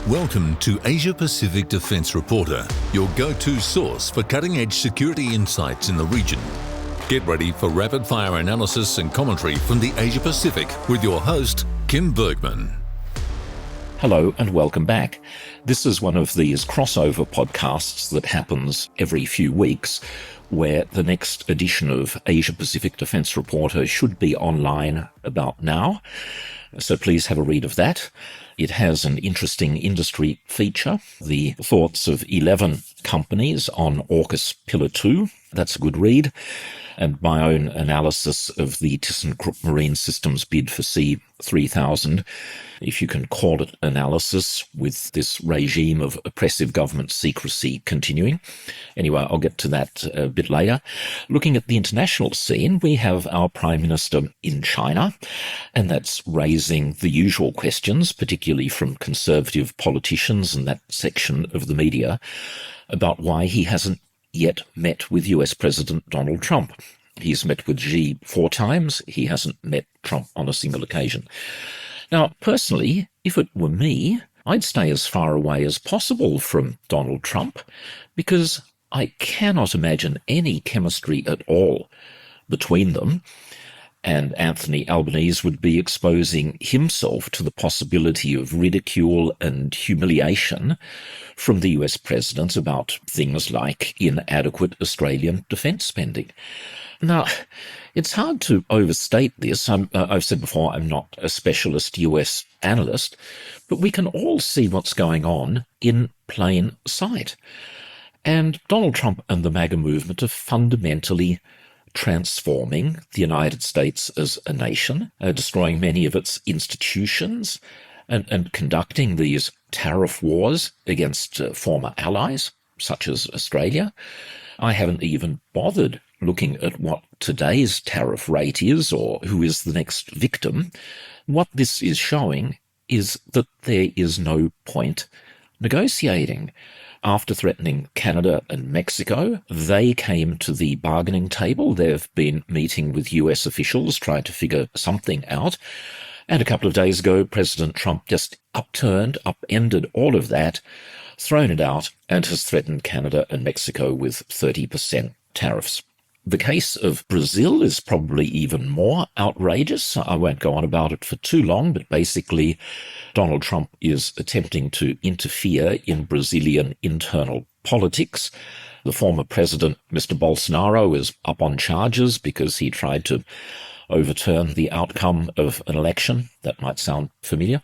Welcome to Asia Pacific Defence Reporter, your go-to source for cutting-edge security insights in the region. Get ready for rapid-fire analysis and commentary from the Asia Pacific with your host, Kim Bergman. Hello and welcome back. This is one of these crossover podcasts that happens every few weeks, where the next edition of Asia Pacific Defence Reporter should be online about now. So please have a read of that. It has an interesting industry feature, the thoughts of 11 companies on AUKUS Pillar 2. That's a good read. And my own analysis of the ThyssenKrupp Marine Systems bid for C-3000, if you can call it analysis, with this regime of oppressive government secrecy continuing. Anyway, I'll get to that a bit later. Looking at the international scene, we have our Prime Minister in China, and that's raising the usual questions, particularly from conservative politicians and that section of the media, about why he hasn't yet met with US President Donald Trump. He's met with Xi 4 times. He hasn't met Trump on a single occasion. Now, personally, if it were me, I'd stay as far away as possible from Donald Trump, because I cannot imagine any chemistry at all between them. And Anthony Albanese would be exposing himself to the possibility of ridicule and humiliation from the US president about things like inadequate Australian defence spending. Now, it's hard to overstate this. I've said before, I'm not a specialist US analyst, but we can all see what's going on in plain sight. And Donald Trump and the MAGA movement are fundamentally transforming the United States as a nation, destroying many of its institutions, and conducting these tariff wars against former allies, such as Australia. I haven't even bothered looking at what today's tariff rate is or who is the next victim. What this is showing is that there is no point negotiating. After threatening Canada and Mexico, they came to the bargaining table. They've been meeting with US officials, trying to figure something out. And a couple of days ago, President Trump just upended all of that, thrown it out, and has threatened Canada and Mexico with 30% tariffs. The case of Brazil is probably even more outrageous. I won't go on about it for too long, but basically Donald Trump is attempting to interfere in Brazilian internal politics. The former president, Mr. Bolsonaro, is up on charges because he tried to overturn the outcome of an election. That might sound familiar.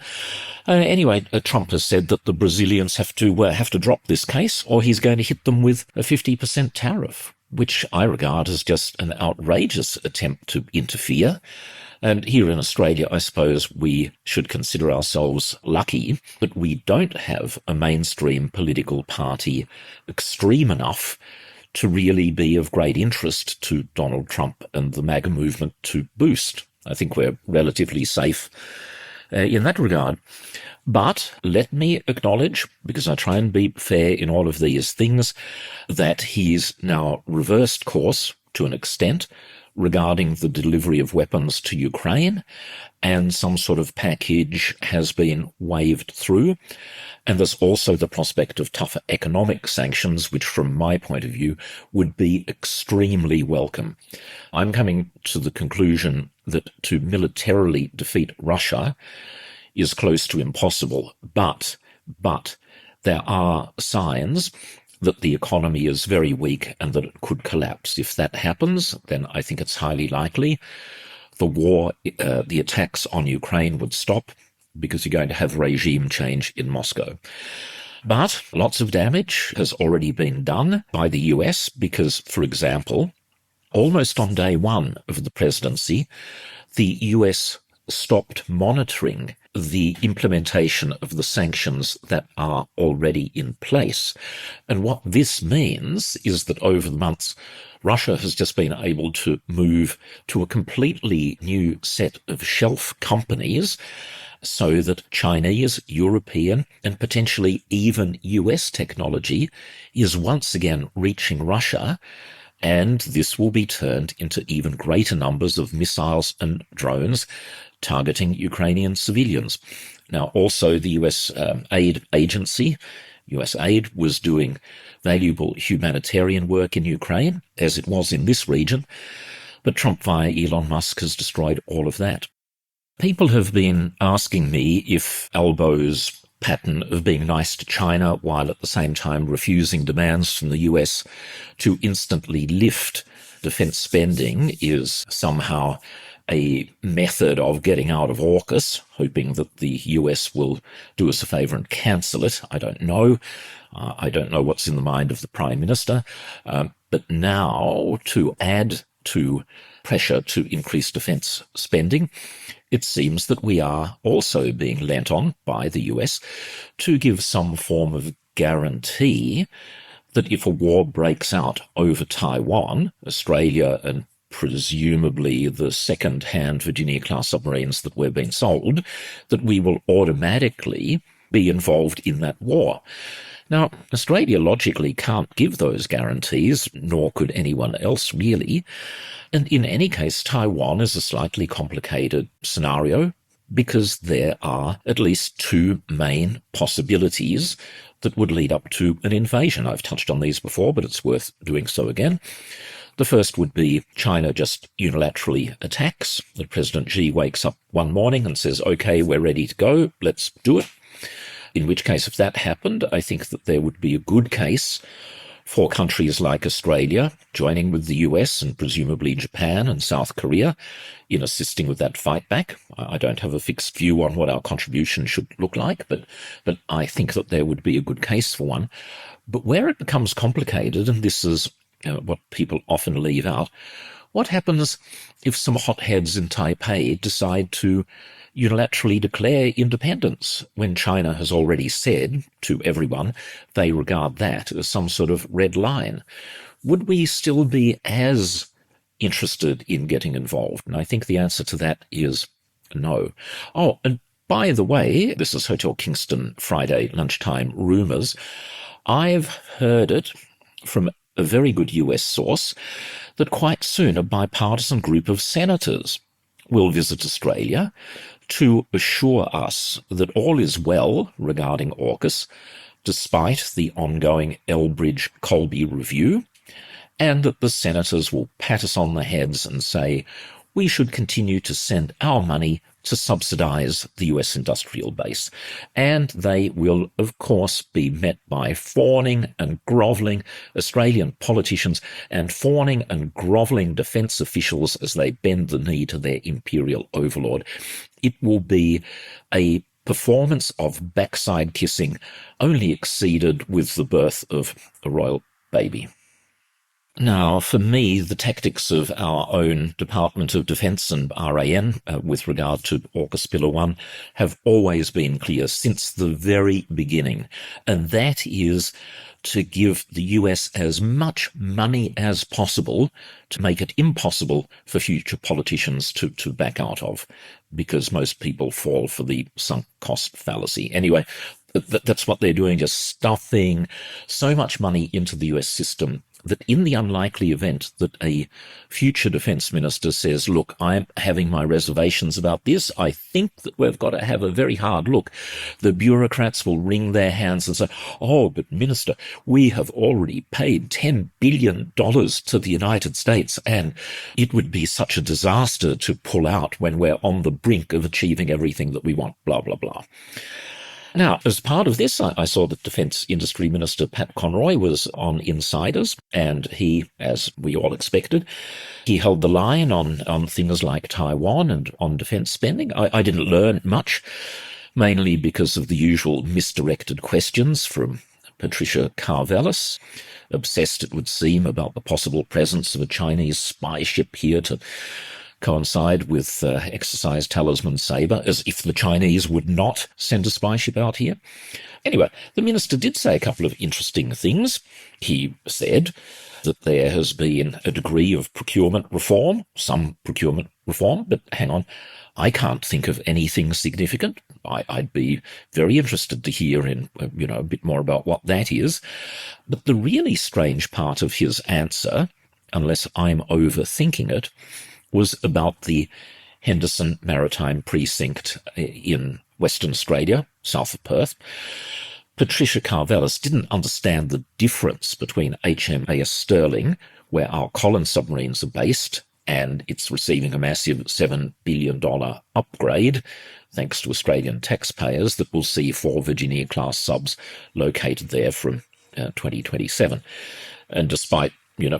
Anyway, Trump has said that the Brazilians have to drop this case, or he's going to hit them with a 50% tariff, which I regard as just an outrageous attempt to interfere. And here in Australia, I suppose we should consider ourselves lucky that we don't have a mainstream political party extreme enough to really be of great interest to Donald Trump and the MAGA movement to boost. I think we're relatively safe in that regard. But let me acknowledge, because I try and be fair in all of these things, that he's now reversed course to an extent regarding the delivery of weapons to Ukraine, and some sort of package has been waved through. And there's also the prospect of tougher economic sanctions, which from my point of view would be extremely welcome. I'm coming to the conclusion that to militarily defeat Russia is close to impossible, but there are signs that the economy is very weak and that it could collapse. If that happens, then I think it's highly likely the war, the attacks on Ukraine would stop, because you're going to have regime change in Moscow. But lots of damage has already been done by the US because, for example, almost on day one of the presidency, the US stopped monitoring the implementation of the sanctions that are already in place. And what this means is that over the months, Russia has just been able to move to a completely new set of shelf companies, so that Chinese, European, and potentially even US technology is once again reaching Russia, and this will be turned into even greater numbers of missiles and drones targeting Ukrainian civilians. Now, also the US aid agency, USAID, was doing valuable humanitarian work in Ukraine, as it was in this region, but Trump via Elon Musk has destroyed all of that. People have been asking me if Albo's pattern of being nice to China while at the same time refusing demands from the US to instantly lift defence spending is somehow a method of getting out of AUKUS, hoping that the US will do us a favour and cancel it. I don't know. I don't know what's in the mind of the Prime Minister. But now, to add to pressure to increase defence spending, it seems that we are also being lent on by the US to give some form of guarantee that if a war breaks out over Taiwan, Australia and presumably the second-hand Virginia-class submarines that were being sold, that we will automatically be involved in that war. Now, Australia logically can't give those guarantees, nor could anyone else really. And in any case, Taiwan is a slightly complicated scenario because there are at least two main possibilities that would lead up to an invasion. I've touched on these before, but it's worth doing so again. The first would be China just unilaterally attacks, that President Xi wakes up one morning and says, okay, we're ready to go, let's do it. In which case, if that happened, I think that there would be a good case for countries like Australia joining with the US and presumably Japan and South Korea in assisting with that fight back. I don't have a fixed view on what our contribution should look like, but I think that there would be a good case for one. But where it becomes complicated, and this is what people often leave out, what happens if some hotheads in Taipei decide to unilaterally declare independence when China has already said to everyone they regard that as some sort of red line? Would we still be as interested in getting involved? And I think the answer to that is no. Oh, and by the way, this is Hotel Kingston Friday lunchtime rumours. I've heard it from a very good US source that quite soon a bipartisan group of senators will visit Australia to assure us that all is well regarding AUKUS, despite the ongoing Elbridge-Colby review, and that the senators will pat us on the heads and say we should continue to send our money to subsidise the US industrial base. And they will, of course, be met by fawning and grovelling Australian politicians and fawning and grovelling defence officials as they bend the knee to their imperial overlord. It will be a performance of backside kissing only exceeded with the birth of a royal baby. Now, for me, the tactics of our own Department of Defence and RAN with regard to AUKUS Pillar 1 have always been clear since the very beginning, and that is to give the US as much money as possible to make it impossible for future politicians to back out of, because most people fall for the sunk cost fallacy. Anyway, that's what they're doing, just stuffing so much money into the US system that in the unlikely event that a future defence minister says, look, I'm having my reservations about this, I think that we've got to have a very hard look, the bureaucrats will wring their hands and say, oh, but Minister, we have already paid $10 billion to the United States, and it would be such a disaster to pull out when we're on the brink of achieving everything that we want, blah, blah, blah. Now, as part of this, I saw that Defence Industry Minister Pat Conroy was on Insiders, and he, as we all expected, he held the line on things like Taiwan and on defence spending. I didn't learn much, mainly because of the usual misdirected questions from Patricia Carvelis, obsessed, it would seem, about the possible presence of a Chinese spy ship here to coincide with exercise talisman sabre, as if the Chinese would not send a spy ship out here. Anyway, the minister did say a couple of interesting things. He said that there has been a degree of procurement reform, some procurement reform, but hang on, I can't think of anything significant. I'd be very interested to hear in, a bit more about what that is. But the really strange part of his answer, unless I'm overthinking it, was about the Henderson maritime precinct in Western Australia, south of Perth. Patricia Carvelis didn't understand the difference between HMAS Sterling, where our Collins submarines are based, and it's receiving a massive $7 billion upgrade, thanks to Australian taxpayers, that will see 4 Virginia-class subs located there from 2027. And despite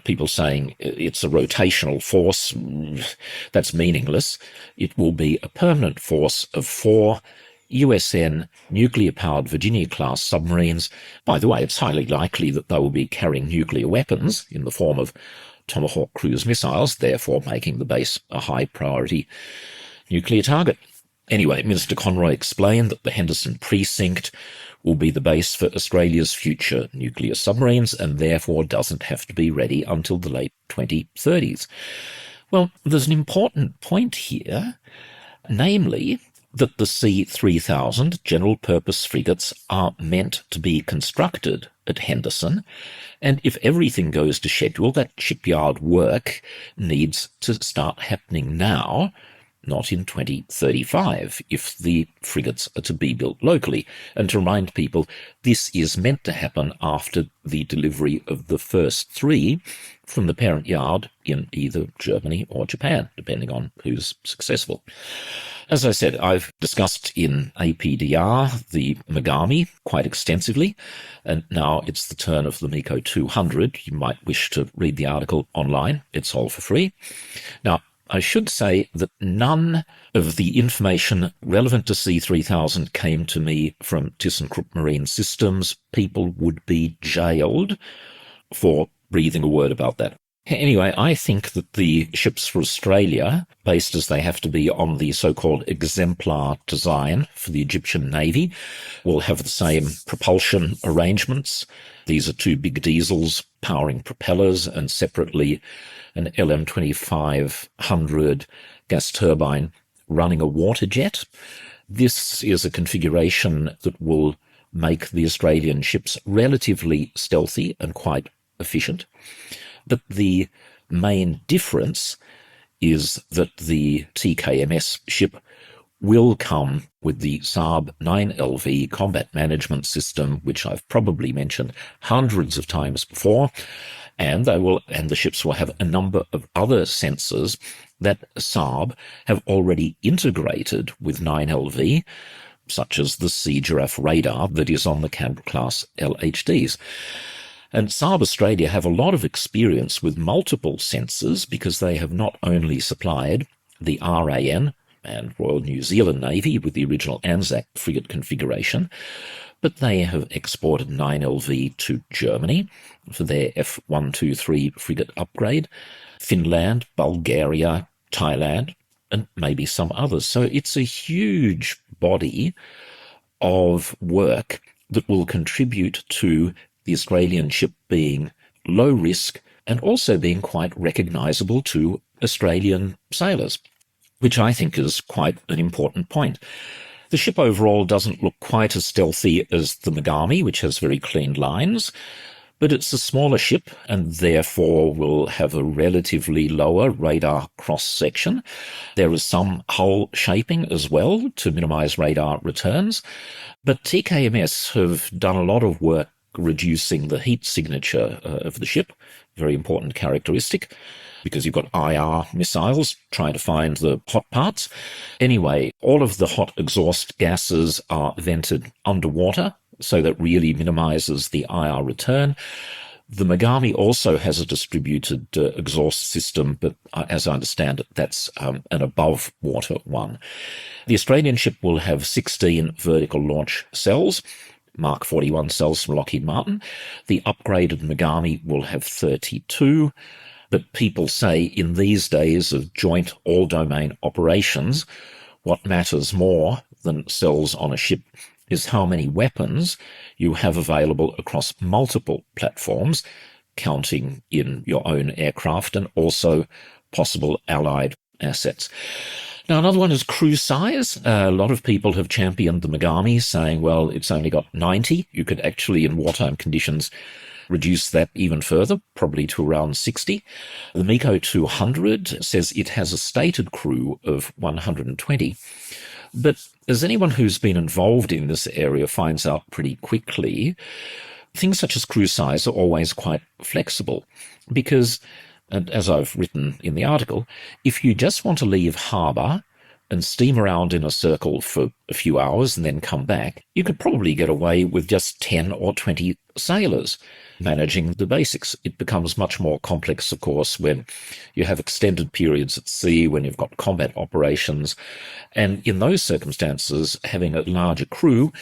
people saying it's a rotational force, that's meaningless. It will be a permanent force of 4 USN nuclear-powered Virginia-class submarines. By the way, it's highly likely that they will be carrying nuclear weapons in the form of Tomahawk cruise missiles, therefore making the base a high-priority nuclear target. Anyway, Minister Conroy explained that the Henderson precinct will be the base for Australia's future nuclear submarines and therefore doesn't have to be ready until the late 2030s. Well, there's an important point here, namely that the C-3000 general-purpose frigates are meant to be constructed at Henderson, and if everything goes to schedule, that shipyard work needs to start happening now, not in 2035, if the frigates are to be built locally. And to remind people, this is meant to happen after the delivery of the first 3 from the parent yard in either Germany or Japan, depending on who's successful. As I said, I've discussed in APDR the Mogami quite extensively, and now it's the turn of the MEKO 200. You might wish to read the article online. It's all for free. Now, I should say that none of the information relevant to C-3000 came to me from ThyssenKrupp Marine Systems. People would be jailed for breathing a word about that. Anyway, I think that the ships for Australia, based as they have to be on the so-called exemplar design for the Egyptian Navy, will have the same propulsion arrangements. These are 2 big diesels powering propellers and separately an LM2500 gas turbine running a water jet. This is a configuration that will make the Australian ships relatively stealthy and quite efficient. But the main difference is that the TKMS ship will come with the Saab 9LV combat management system, which I've probably mentioned hundreds of times before, and the ships will have a number of other sensors that Saab have already integrated with 9LV, such as the Sea Giraffe radar that is on the Canberra-class LHDs. And Saab Australia have a lot of experience with multiple sensors because they have not only supplied the RAN and Royal New Zealand Navy with the original Anzac frigate configuration, but they have exported 9LV to Germany for their F123 frigate upgrade, Finland, Bulgaria, Thailand, and maybe some others. So it's a huge body of work that will contribute to the Australian ship being low risk and also being quite recognisable to Australian sailors, which I think is quite an important point. The ship overall doesn't look quite as stealthy as the Mogami, which has very clean lines, but it's a smaller ship and therefore will have a relatively lower radar cross-section. There is some hull shaping as well to minimise radar returns, but TKMS have done a lot of work reducing the heat signature of the ship, very important characteristic, because you've got IR missiles trying to find the hot parts. Anyway, all of the hot exhaust gases are vented underwater, so that really minimises the IR return. The Mogami also has a distributed exhaust system, but as I understand it, that's an above-water one. The Australian ship will have 16 vertical launch cells, Mark 41 cells from Lockheed Martin. The upgraded Mogami will have 32, but people say in these days of joint all-domain operations, what matters more than cells on a ship is how many weapons you have available across multiple platforms, counting in your own aircraft and also possible allied assets. Now, another one is crew size. A lot of people have championed the Mogami, saying, well, it's only got 90. You could actually, in wartime conditions, reduce that even further, probably to around 60. The MEKO 200 says it has a stated crew of 120. But as anyone who's been involved in this area finds out pretty quickly, things such as crew size are always quite flexible because, and as I've written in the article, if you just want to leave harbour and steam around in a circle for a few hours and then come back, you could probably get away with just 10 or 20 sailors managing the basics. It becomes much more complex, of course, when you have extended periods at sea, when you've got combat operations. And in those circumstances, having a larger crew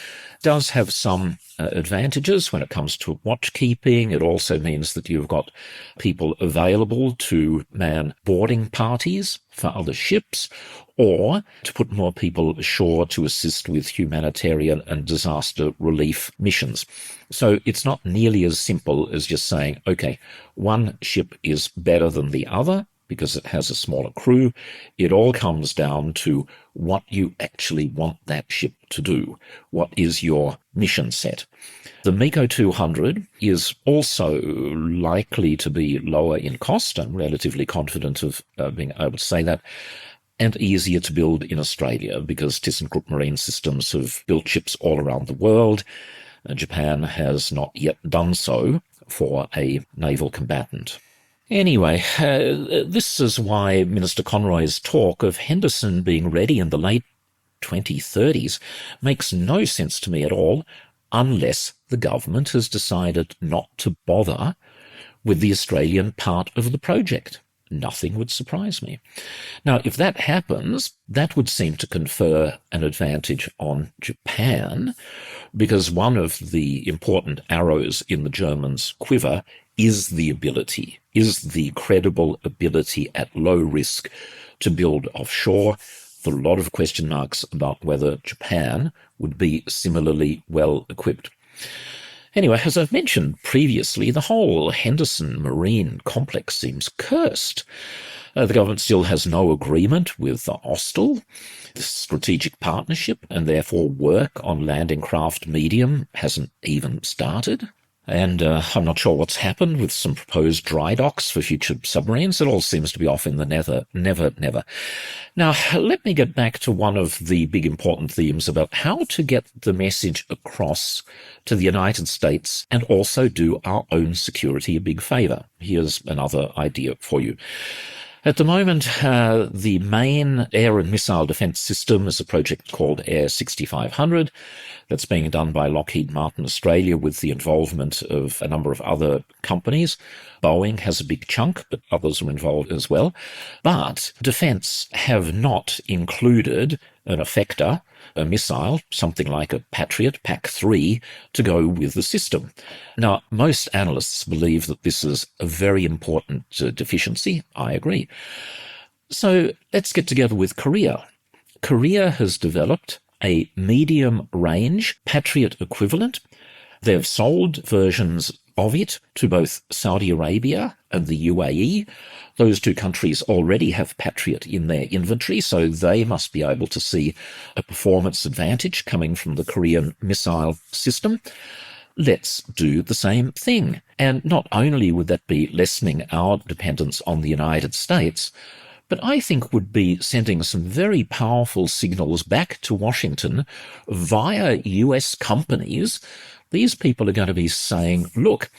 does have some advantages when it comes to watchkeeping. It also means that you've got people available to man boarding parties for other ships, or to put more people ashore to assist with humanitarian and disaster relief missions. So it's not nearly as simple as just saying, okay, one ship is better than the other because it has a smaller crew. It all comes down to what you actually want that ship to do. What is your mission set? The MEKO 200 is also likely to be lower in cost. I'm relatively confident of being able to say that, and easier to build in Australia because ThyssenKrupp Marine Systems have built ships all around the world. Japan has not yet done so for a naval combatant. Anyway, this is why Minister Conroy's talk of Henderson being ready in the late 2030s makes no sense to me at all, unless the government has decided not to bother with the Australian part of the project. Nothing would surprise me. Now, if that happens, that would seem to confer an advantage on Japan, because one of the important arrows in the Germans' quiver is the credible ability at low risk to build offshore. There are a lot of question marks about whether Japan would be similarly well equipped. Anyway, as I've mentioned previously, the whole Henderson Marine complex seems cursed. The government still has no agreement with Austal. The strategic partnership and therefore work on landing craft medium hasn't even started. And I'm not sure what's happened with some proposed dry docks for future submarines. It all seems to be off in the never. Now, let me get back to one of the big important themes about how to get the message across to the United States and also do our own security a big favour. Here's another idea for you. At the moment, the main air and missile defence system is a project called Air 6500 that's being done by Lockheed Martin Australia with the involvement of a number of other companies. Boeing has a big chunk, but others are involved as well. But defence have not included an effector, a missile, something like a Patriot PAC-3, to go with the system. Now, most analysts believe that this is a very important deficiency. I agree. So let's get together with Korea. Korea has developed a medium-range Patriot equivalent. They've sold versions of it to both Saudi Arabia and the UAE. Those two countries already have Patriot in their inventory, so they must be able to see a performance advantage coming from the Korean missile system. Let's do the same thing. And not only would that be lessening our dependence on the United States, but I think would be sending some very powerful signals back to Washington via US companies. These people are going to be saying, look,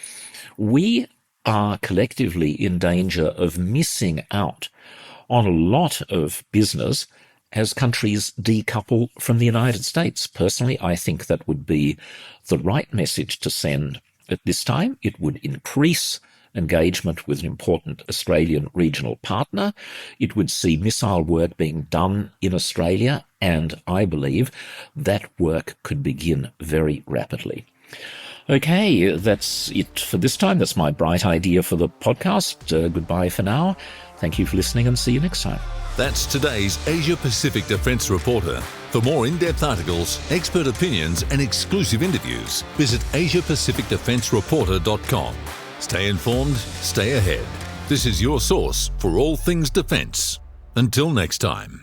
we are collectively in danger of missing out on a lot of business as countries decouple from the United States. Personally, I think that would be the right message to send at this time. It would increase engagement with an important Australian regional partner. It would see missile work being done in Australia, and I believe that work could begin very rapidly. Okay, that's it for this time. That's my bright idea for the podcast. Goodbye for now. Thank you for listening, and see you next time. That's today's Asia Pacific Defence Reporter. For more in-depth articles, expert opinions and exclusive interviews, visit AsiaPacificDefenceReporter.com. Stay informed, stay ahead. This is your source for all things defence. Until next time.